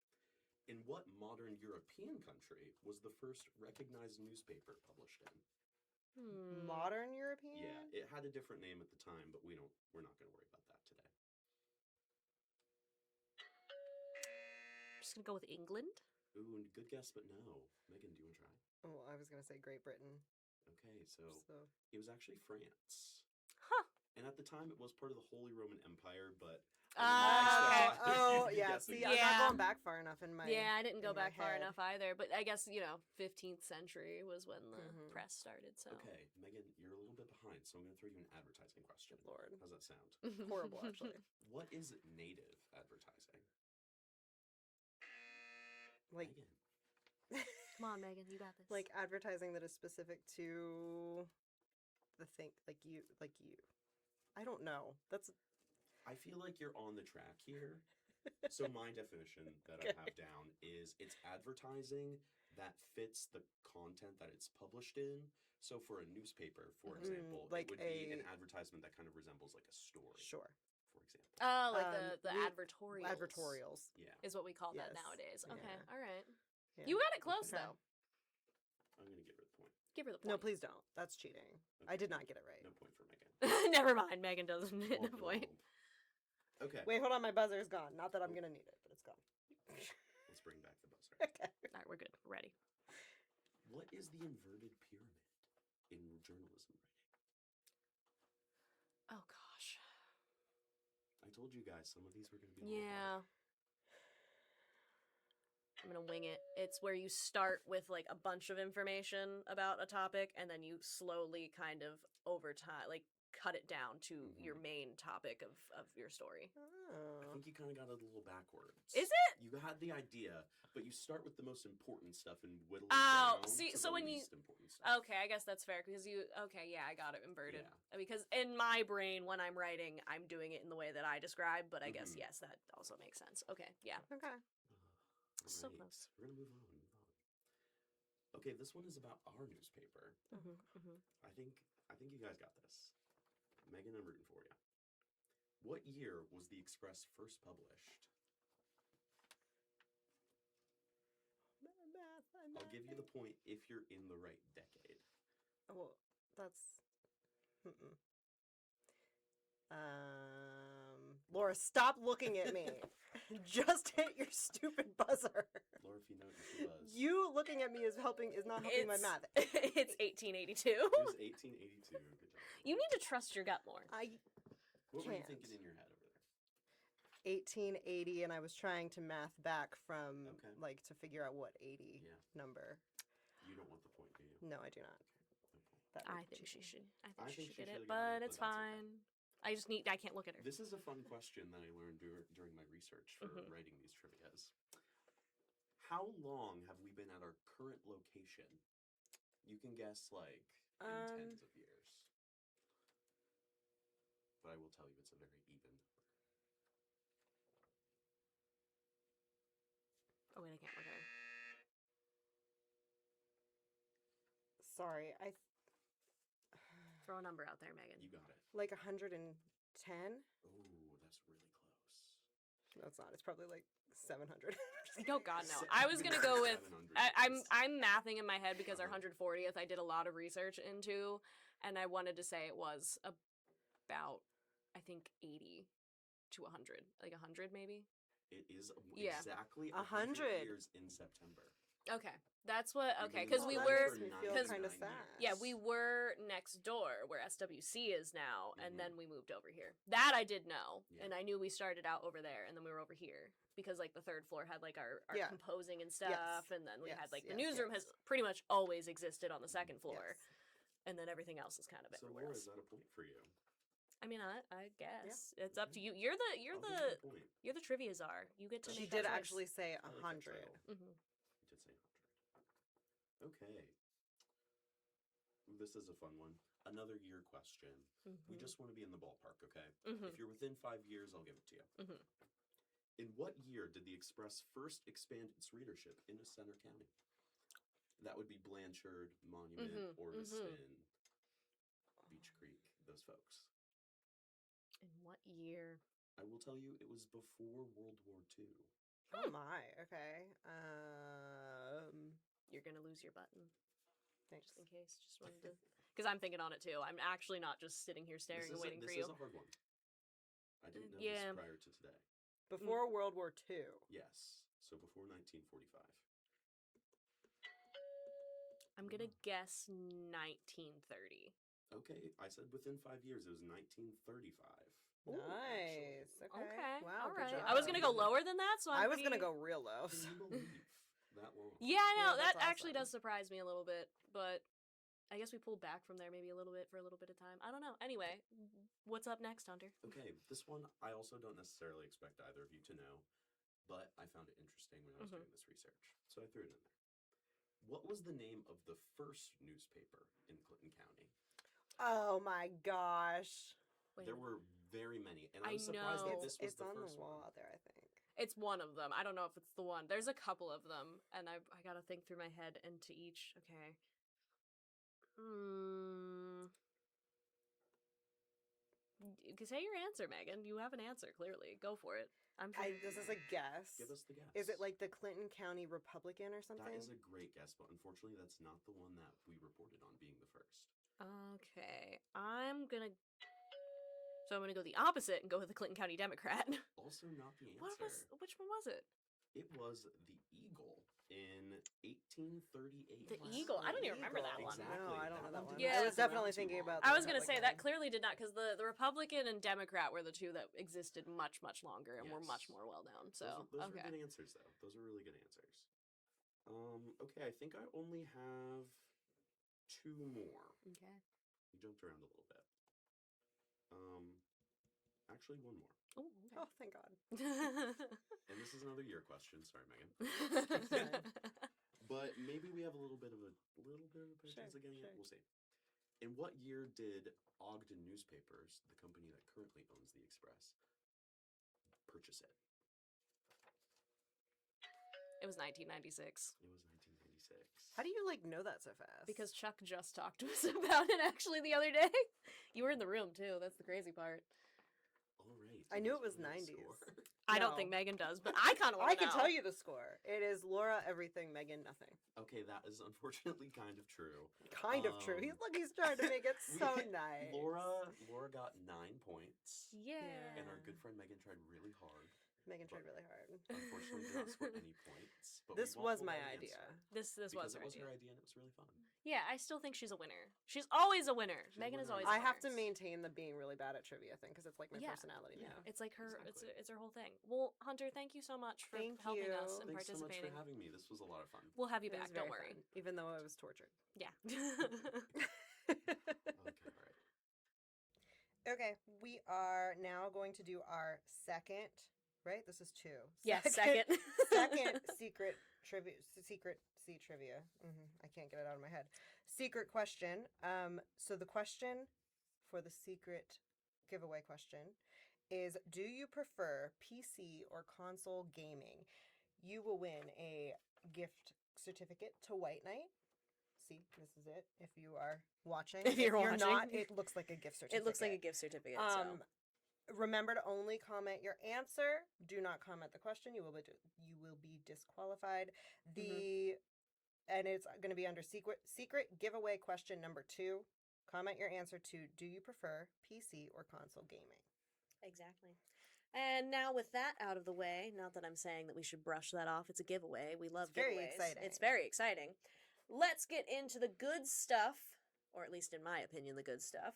In what modern European country was the first recognized newspaper published in? Modern European. Yeah, it had a different name at the time, but we're not gonna worry about that today. I'm just gonna go with England. Ooh, good guess, but no. Megan, do you want to try? Oh, I was gonna say Great Britain. Okay, so So it was actually France. Huh. And at the time, it was part of the Holy Roman Empire, but Okay. Oh yeah. See, I'm Yeah. not going back far enough in my. Yeah, I didn't go in my back far head. enough either. But I guess, 15th century was when the Mhm. press started, so. Okay, Megan, you're a little bit behind, so I'm going to throw you an advertising question. Lord. How's that sound? Horrible, actually. What is native advertising? Like, Megan. Come on, Megan, you got this. like advertising that is specific to the thing, like you. I don't know. That's I feel like you're on the track here. So my definition that I have down is it's advertising that fits the content that it's published in. So for a newspaper, for example, like it would be an a- advertisement that kind of resembles like a story, sure. for example. Oh, like the we- advertorials. Advertorials. Yeah. Is what we call that Yes. nowadays. Okay, Yeah. all right. Yeah. You got it close, Okay. though. I'm going to give her the point. Give her the point. No, please don't. That's cheating. I did not get it right. No point for Megan. Never mind, Megan doesn't get a Walking point. home. Okay, Wait, hold on. My buzzer's gone. Not that I'm gonna need it, but it's gone. let's bring back the buzzer. Okay. All right, we're good. We're ready. What is the inverted pyramid in journalism writing? Oh, gosh. I told you guys some of these were going to be a little hard. Yeah. I'm gonna wing it. It's where you start with like a bunch of information about a topic and then you slowly kind of over time like cut it down to your main topic of your story. I Oh. think you kind of got it a little backwards. Is it? You had the idea, but you start with the most important stuff and whittle it Oh, down see, to so the when you- least important stuff. Okay, I guess that's fair because yeah, I got it inverted. Yeah. Because in my brain when I'm writing, I'm doing it in the way that I described, but I guess Mhm. yes, that also makes sense. Okay, yeah. Okay. So Right. close. We're gonna move on. Okay, this one is about our newspaper. I think you guys got this. Megan, I'm rooting for you. What year was the Express first published? I'll give you the point if you're in the right decade. Well, that's. Mm-mm. Laura, stop looking at me. Just hit your stupid buzzer. Laura, if you know what your buzz. You looking at me is not helping my math. It's 1882. It was 1882. Good job. You need to trust your gut more. What were you can't. thinking in your head over there? 1880, and I was trying to math back from Okay. like to figure out what 80 Yeah. number. You don't want the point, do you? No, I do not. Okay. That I would be think she cheating. should. I I think she think should she get should've it, gotten it, but but it's that's okay. fine. I can't look at her. This is a fun question that I learned during my research for Mhm. writing these trivias. How long have we been at our current location? You can guess like in tens of years. But I will tell you it's a very even number. Oh wait, I can't look at her. Sorry, Throw a number out there, Megan. You got it. like 110. Oh, that's really close. No, it's not. It's probably like 700. Oh God, no! Se- I was gonna go with. 700 I'm mathing in my head because our Uh-huh. 140th I did a lot of research into, and I wanted to say it was about I think 80 to 100, like 100 maybe. It is Yeah. exactly 100 years in September. Okay, that's what. We've Okay, been because in we London were for me feel 'cause- kind of 99 sad. yeah years. we were next door where SWC is now, and Mhm. then we moved over here. That I did know, Yeah. and I knew we started out over there, and then we were over here because like the third floor had like our Yeah. composing and stuff, and then we had Yes, like the yes, newsroom yes. has pretty much always existed on the second floor, Yes. and then everything else is kind of So everywhere Laura, else. is that a point for you? I mean, I guess it's up to you. You're I'll give you a point. the trivia czar. You get to She make did that choice. actually say I like that 100. title. Mhm. You did say 100. Okay. This is a fun one. Another year question. We just want to be in the ballpark, okay? Mhm. If you're within 5 years, I'll give it to you. Mhm. In what year did the Express first expand its readership into Center County? That would be Blanchard, Monument, Ormiston, Beach Creek, those folks. In what year? I will tell you, it was before World War II. Oh my. Okay. You're gonna lose your button, Thanks. just in case. Just wanted to, because I'm thinking on it too. I'm actually not just sitting here staring and waiting for This you. is a hard one. I didn't know yeah. this prior to today. Before World War II. Yes. So before 1945. I'm gonna guess 1930. Okay, I said within 5 years. It was 1935. Nice. actually. Okay. Okay. Wow. All good right. job. I was gonna go lower than that, so I I'm was gonna pretty- go real low. Can you believe that long? Yeah, I know. Yeah, That that's actually does awesome. surprise me a little bit, but I guess we pulled back from there maybe a little bit for a little bit of time. I don't know. Anyway, what's up next, Hunter? Okay, this one I also don't necessarily expect either of you to know, but I found it interesting when I was doing this research, so I threw it in there. What was the name of the first newspaper in Clinton County? Oh my gosh. Wait, There were very many, and I I was surprised that know. this was It's the on the first wall one. out there, I think. it's one of them. I don't know if it's the one. There's a couple of them, and I gotta think through my head into each. Okay. You can say your answer, Megan. You have an answer, clearly. Go for it. This is a guess. Give us the guess. Is it like the Clinton County Republican or something? That is a great guess, but unfortunately, that's not the one that we reported on being the first. Okay. I'm gonna go the opposite and go with the Clinton County Democrat. Also, not the answer. Which one was it? It was the Eagle in 1838. The Eagle. I don't even remember that one. Exactly. No, I don't know that one. Yeah. I was definitely thinking about I the was gonna say Republican. that clearly did not, because the Republican and Democrat were the two that existed much, much longer and were much Yes. more well known. So those okay. were good answers, though. Those are really good answers. Okay, I think I only have 2 more. Okay. We jumped around a little bit. Actually, 1 more. Oh, Oh, thank God. And this is another year question. Sorry, Megan. okay. But maybe we have a little bit of a chance Sure, of getting sure. it. We'll see. In what year did Ogden Newspapers, the company that currently owns the Express, purchase it? It was 1996. It was 1996. How do you know that so fast? Because Chuck just talked to us about it actually the other day. You were in the room too. That's the crazy part. All right. I do knew you it was guys wanna 90s. score? I don't No. think Megan does, but I kind of want I to can know. tell you the score. It is Laura everything, Megan nothing. Okay, that is unfortunately kind of true. Kind of true. He's trying to make it we- so nice. Laura got 9 points, Yeah. and our good friend Megan tried really hard. Megan tried really hard. Unfortunately, did not score any points. But This we won't was hold my that idea. answer This because was it her was idea. her idea and it was really fun. Yeah, I still think she's a winner. She's always a winner. She's a Megan is winner. always. I A have to winner. maintain the being really bad at trivia thing because it's like my Yeah. personality Yeah. now. It's like her. Exactly. It's her whole thing. Well, Hunter, thank you so much for Thank helping you. us and Thanks so much for participating. having me. This was a lot of fun. We'll have you It was back. Don't very worry. fun, even though I was tortured. Yeah. Okay, all right. Okay, we are now going to do our second, right? This is 2. Yeah, second. second secret trivia. I can't get it out of my head. Secret question. So the question for the secret giveaway question is: do you prefer PC or console gaming? You will win a gift certificate to White Knight. See, this is it. If you are watching, If you're not, watching. it looks like a gift certificate. It looks like a gift certificate. So. Remember to only comment your answer. Do not comment the question. You will be disqualified. And it's going to be under secret giveaway question number 2. Comment your answer to: do you prefer PC or console gaming? Exactly. And now with that out of the way, not that I'm saying that we should brush that off. It's a giveaway. We love It's very giveaways. exciting. It's very exciting. Let's get into the good stuff, or at least in my opinion, the good stuff.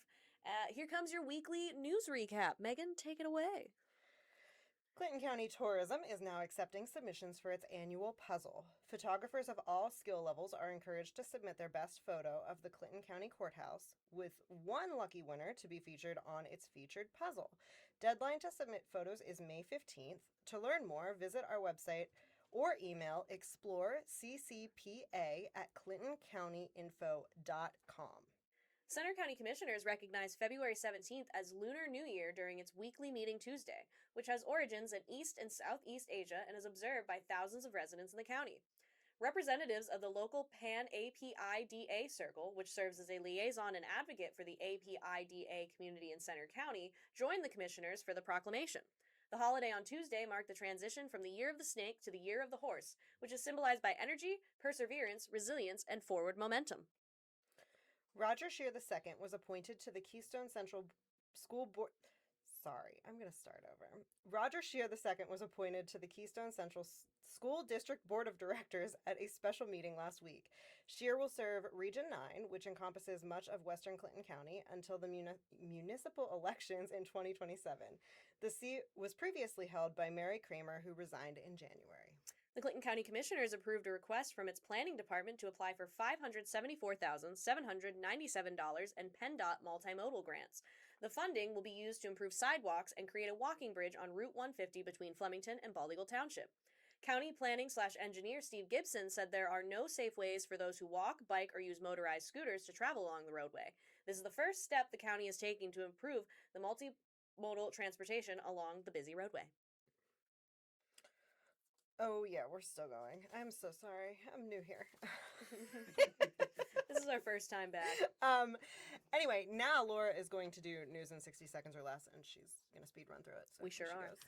Here comes your weekly news recap. Megan, take it away. Clinton County Tourism is now accepting submissions for its annual puzzle. Photographers of all skill levels are encouraged to submit their best photo of the Clinton County Courthouse, with one lucky winner to be featured on its featured puzzle. Deadline to submit photos is May 15th. To learn more, visit our website or email exploreccpa@clintoncountyinfo.com. Center County Commissioners recognize February 17th as Lunar New Year during its weekly meeting Tuesday, which has origins in East and Southeast Asia and is observed by thousands of residents in the county. Representatives of the local Pan-APIDA Circle, which serves as a liaison and advocate for the APIDA community in Center County, joined the commissioners for the proclamation. The holiday on Tuesday marked the transition from the Year of the Snake to the Year of the Horse, which is symbolized by energy, perseverance, resilience, and forward momentum. Roger Scheer II was appointed to the Keystone Central School Board. Sorry, I'm going to start over. Roger Scheer II was appointed to the Keystone Central School District Board of Directors at a special meeting last week. Scheer will serve Region 9, which encompasses much of western Clinton County, until the municipal elections in 2027. The seat was previously held by Mary Kramer, who resigned in January. The Clinton County Commissioners approved a request from its planning department to apply for $574,797 and PennDOT multimodal grants. The funding will be used to improve sidewalks and create a walking bridge on Route 150 between Flemington and Bald Eagle Township. County planning/engineer Steve Gibson said there are no safe ways for those who walk, bike, or use motorized scooters to travel along the roadway. This is the first step the county is taking to improve the multimodal transportation along the busy roadway. Oh, yeah, we're still going. I'm so sorry. I'm new here. This is our first time back. Anyway, now Laura is going to do news in 60 seconds or less, and she's going to speed run through it. So We sure here she are. goes.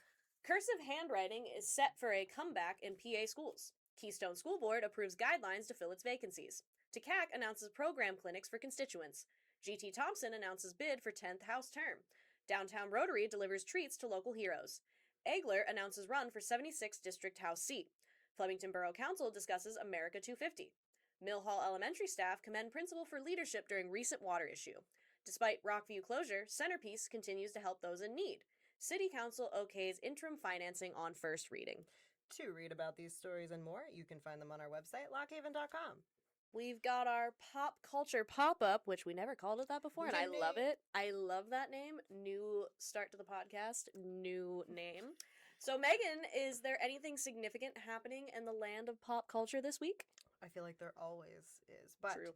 Cursive handwriting is set for a comeback in PA schools. Keystone School Board approves guidelines to fill its vacancies. TCAC announces program clinics for constituents. G.T. Thompson announces bid for 10th House term. Downtown Rotary delivers treats to local heroes. Egler announces run for 76th District House seat. Flemington Borough Council discusses America 250. Mill Hall Elementary staff commend principal for leadership during recent water issue. Despite Rockview closure, Centerpiece continues to help those in need. City Council okays interim financing on first reading. To read about these stories and more, you can find them on our website, lockhaven.com. We've got our pop culture pop-up, which we never called it that before, and I Ding, love ding. it. I love that name. New start to the podcast, new name. So, Megan, is there anything significant happening in the land of pop culture this week? I feel like there always is. But True.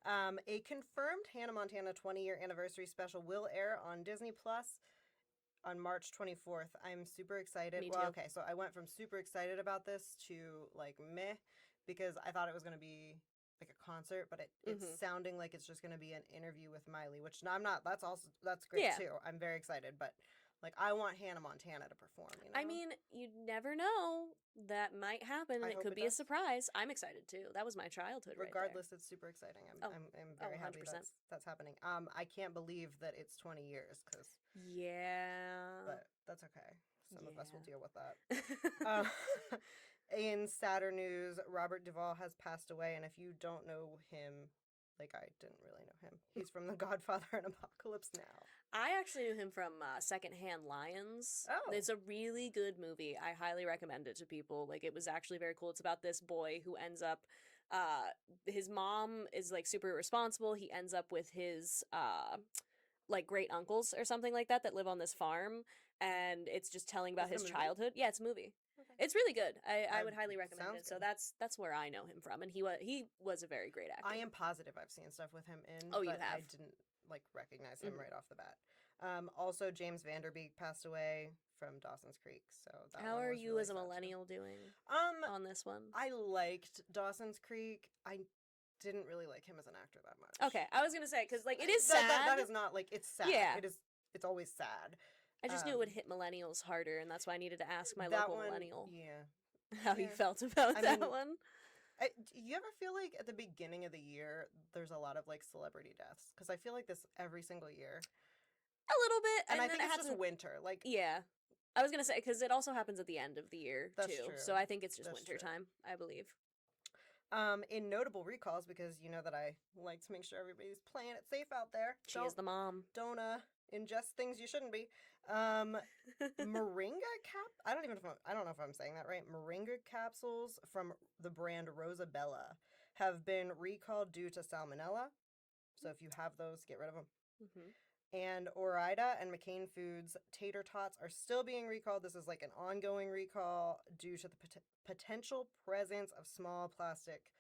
a confirmed Hannah Montana 20-year anniversary special will air on Disney Plus on March 24th. I'm super excited. Me Well, too. okay, so I went from super excited about this to like meh, because I thought it was going to be like a concert, but it's Mhm. sounding like it's just going to be an interview with Miley, which I'm not. That's great Yeah. too. I'm very excited, but like I want Hannah Montana to perform. You know? I mean, you never know. That might happen, I and it hope could it be a does. surprise. I'm excited too. That was my childhood regardless, it's super exciting. Oh. I'm very happy 100%. that's happening. I can't believe that it's 20 years, because right there. Yeah. but that's okay. Some of us will Yeah. deal with that. In sadder news, Robert Duvall has passed away, and if you don't know him, like I didn't really know him. He's from The Godfather and Apocalypse Now. I actually knew him from Secondhand Lions. Oh. It's a really good movie. I highly recommend it to people. Like, it was actually very cool. It's about this boy who ends up, his mom is like super responsible. He ends up with his, like great uncles or something like that live on this farm. And it's just telling about Is his it a movie? childhood. Yeah, it's a movie. Okay. It's really good. I would highly recommend sounds it. So good. that's where I know him from. And he was a very great actor. I am positive I've seen stuff with him in, Oh, you but I have? didn't like recognize him Mhm. right off the bat. Also, James Vanderbeek passed away from Dawson's Creek. So that How one are was you really as a sad, too. millennial doing on this one? I liked Dawson's Creek. I didn't really like him as an actor that much. Okay, I was gonna say because like it is That- sad. that is not like it's sad. Yeah. It's always sad. I just knew it would um, hit millennials harder, and that's why I needed to ask my that local one, millennial Yeah. how he yeah. felt about I that mean, one. Do you ever feel like at the beginning of the year there's a lot of like celebrity deaths? Because I feel like this every single year, A little bit, and I then think it it's just happens- winter. Like Yeah, I was gonna say because it also happens at the end of the year That's too. true. So I think it's just That's winter true. time, I believe. In notable recalls, because you know that I like to make sure everybody's playing it safe out there. She is the mom. Don't ingest things you shouldn't be. Moringa I don't know if I'm saying that right. Moringa capsules from the brand Rosabella have been recalled due to salmonella. So if you have those, get rid of them. Mhm. And Ore-Ida and McCain Foods tater tots are still being recalled. This is like an ongoing recall due to the potential presence of small plastic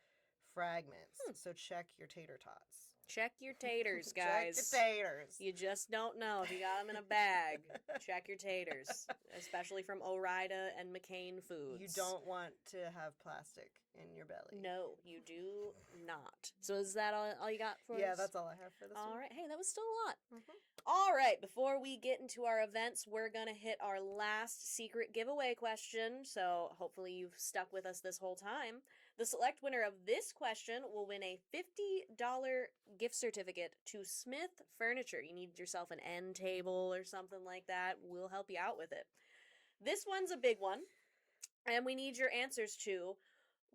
fragments. So check your tater tots. Check your taters, Check guys. your taters. You just don't know if you got them in a bag. Check your taters, especially from Ore-Ida and McCain Foods. You don't want to have plastic in your belly. No, you do not. So is that all you got for us? Yeah, that's all I have for this All week. right. Hey, that was still a lot. Mhm. All right, before we get into our events, we're going to hit our last secret giveaway question. So hopefully you've stuck with us this whole time. The select winner of this question will win a $50 gift certificate to Smith Furniture. You need yourself an end table or something like that. We'll help you out with it. This one's a big one, and we need your answers to: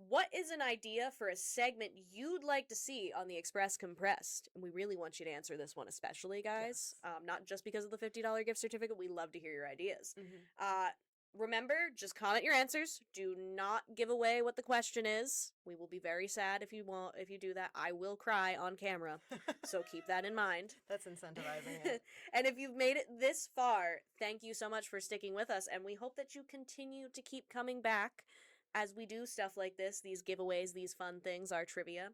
what is an idea for a segment you'd like to see on the Express Compressed? And we really want you to answer this one, especially, guys. Yes. Not just because of the $50 gift certificate. We love to hear your ideas. Mhm. Remember, just comment your answers. Do not give away what the question is. We will be very sad if you do that. I will cry on camera. So keep that in mind. That's incentivizing it. And if you've made it this far, thank you so much for sticking with us, and we hope that you continue to keep coming back as we do stuff like this, these giveaways, these fun things, our trivia.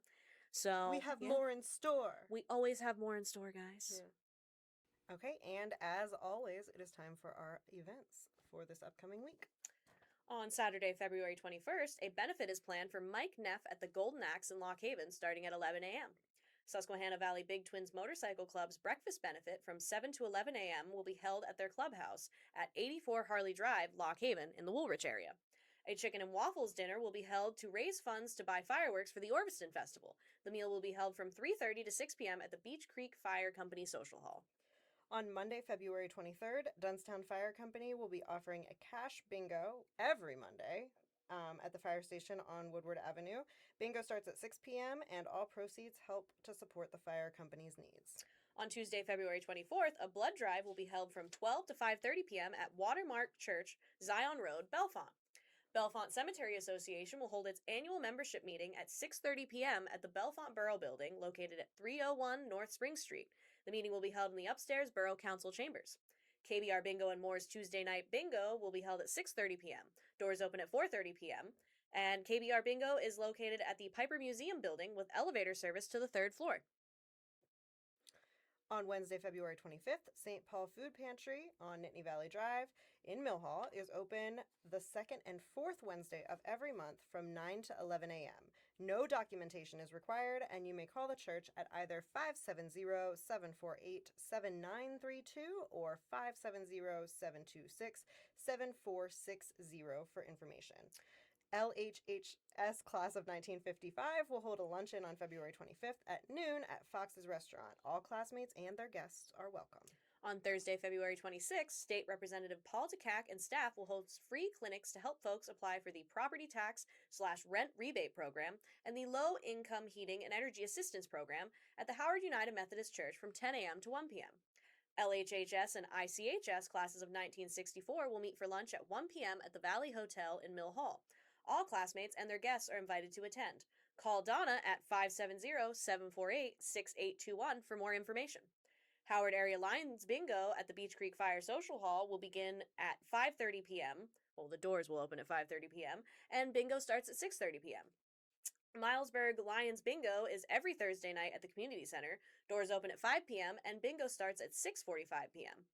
So We have yeah, more in store. we always have more in store, guys. Yeah. Okay, and as always, it is time for our events for this upcoming week. On Saturday, February 21st, a benefit is planned for Mike Neff at the Golden Axe in Lock Haven starting at 11 a.m. Susquehanna Valley Big Twins Motorcycle Club's breakfast benefit from 7 to 11 a.m. will be held at their clubhouse at 84 Harley Drive, Lock Haven, in the Woolwich area. A chicken and waffles dinner will be held to raise funds to buy fireworks for the Orviston Festival. The meal will be held from 3:30 to 6 p.m. at the Beach Creek Fire Company Social Hall. On Monday, February 23rd, Dunstown Fire Company will be offering a cash bingo every Monday at the fire station on Woodward Avenue. Bingo starts at 6 p.m., and all proceeds help to support the fire company's needs. On Tuesday, February 24th, a blood drive will be held from 12 to 5:30 p.m. at Watermark Church, Zion Road, Bellefonte. Bellefonte Cemetery Association will hold its annual membership meeting at 6:30 p.m. at the Bellefonte Borough Building, located at 301 North Spring Street. The meeting will be held in the upstairs Borough Council chambers. KBR Bingo and Moore's Tuesday Night Bingo will be held at 6:30 p.m. Doors open at 4:30 p.m. And KBR Bingo is located at the Piper Museum building with elevator service to the 3rd floor. On Wednesday, February 25th, St. Paul Food Pantry on Nittany Valley Drive in Mill Hall is open the 2nd and 4th Wednesday of every month from 9 to 11 a.m. No documentation is required, and you may call the church at either 570-748-7932 or 570-726-7460 for information. LHHS Class of 1955 will hold a luncheon on February 25th at noon at Fox's Restaurant. All classmates and their guests are welcome. On Thursday, February 26th, State Representative Paul DeCack and staff will host free clinics to help folks apply for the Property Tax/Rent Rebate Program and the Low Income Heating and Energy Assistance Program at the Howard United Methodist Church from 10 a.m. to 1 p.m. LHHS and ICHS classes of 1964 will meet for lunch at 1 p.m. at the Valley Hotel in Mill Hall. All classmates and their guests are invited to attend. Call Donna at 570-748-6821 for more information. Howard Area Lions Bingo at the Beach Creek Fire Social Hall will begin at 5:30 p.m. Well, the doors will open at 5:30 p.m. and bingo starts at 6:30 p.m. Milesburg Lions Bingo is every Thursday night at the Community Center. Doors open at 5 p.m. and bingo starts at 6:45 p.m.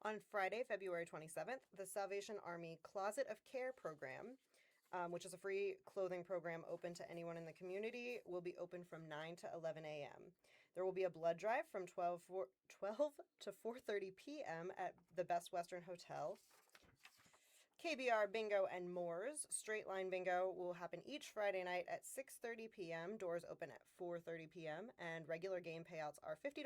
On Friday, February 27th, the Salvation Army Closet of Care program, which is a free clothing program open to anyone in the community, will be open from 9 to 11 a.m. There will be a blood drive from 12 to 4:30 p.m. at the Best Western Hotel. KBR Bingo and Moore's Straight Line Bingo will happen each Friday night at 6:30 p.m. Doors open at 4:30 p.m. and regular game payouts are $50.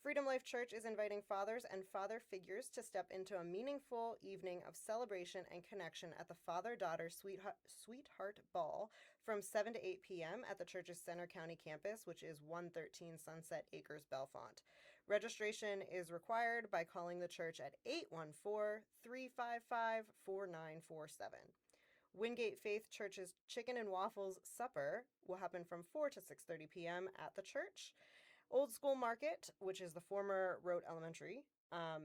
Freedom Life Church is inviting fathers and father figures to step into a meaningful evening of celebration and connection at the Father-Daughter Sweetheart Ball from 7 to 8 p.m. at the church's Center County campus, which is 113 Sunset Acres, Bellefonte. Registration is required by calling the church at 814-355-4947. Wingate Faith Church's Chicken and Waffles Supper will happen from 4 to 6:30 p.m. at the church. Old School Market, which is the former Rote Elementary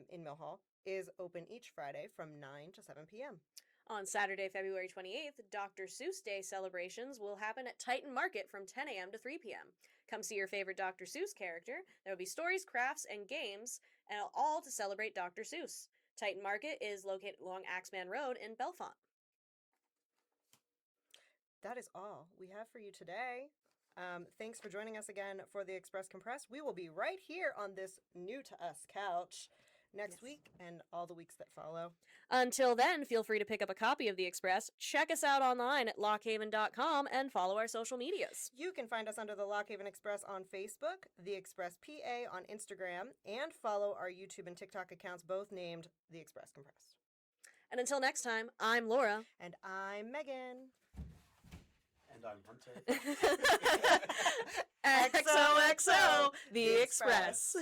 in Mill Hall, is open each Friday from 9 to 7 p.m. On Saturday, February 28th, Dr. Seuss Day celebrations will happen at Titan Market from 10 a.m. to 3 p.m. Come see your favorite Dr. Seuss character. There will be stories, crafts, and games, and all to celebrate Dr. Seuss. Titan Market is located along Axeman Road in Bellefonte. That is all we have for you today. Thanks for joining us again for the Express Compressed. We will be right here on this new to us couch next week and all the weeks that follow. Until then, feel free to pick up a copy of The Express, check us out online at lockhaven.com, and follow our social medias. You can find us under the Lockhaven Express on Facebook, The Express PA on Instagram, and follow our YouTube and TikTok accounts, both named The Express Compressed. And until next time, I'm Laura. And I'm Megan. And I'm Hunter. XOXO, The Express.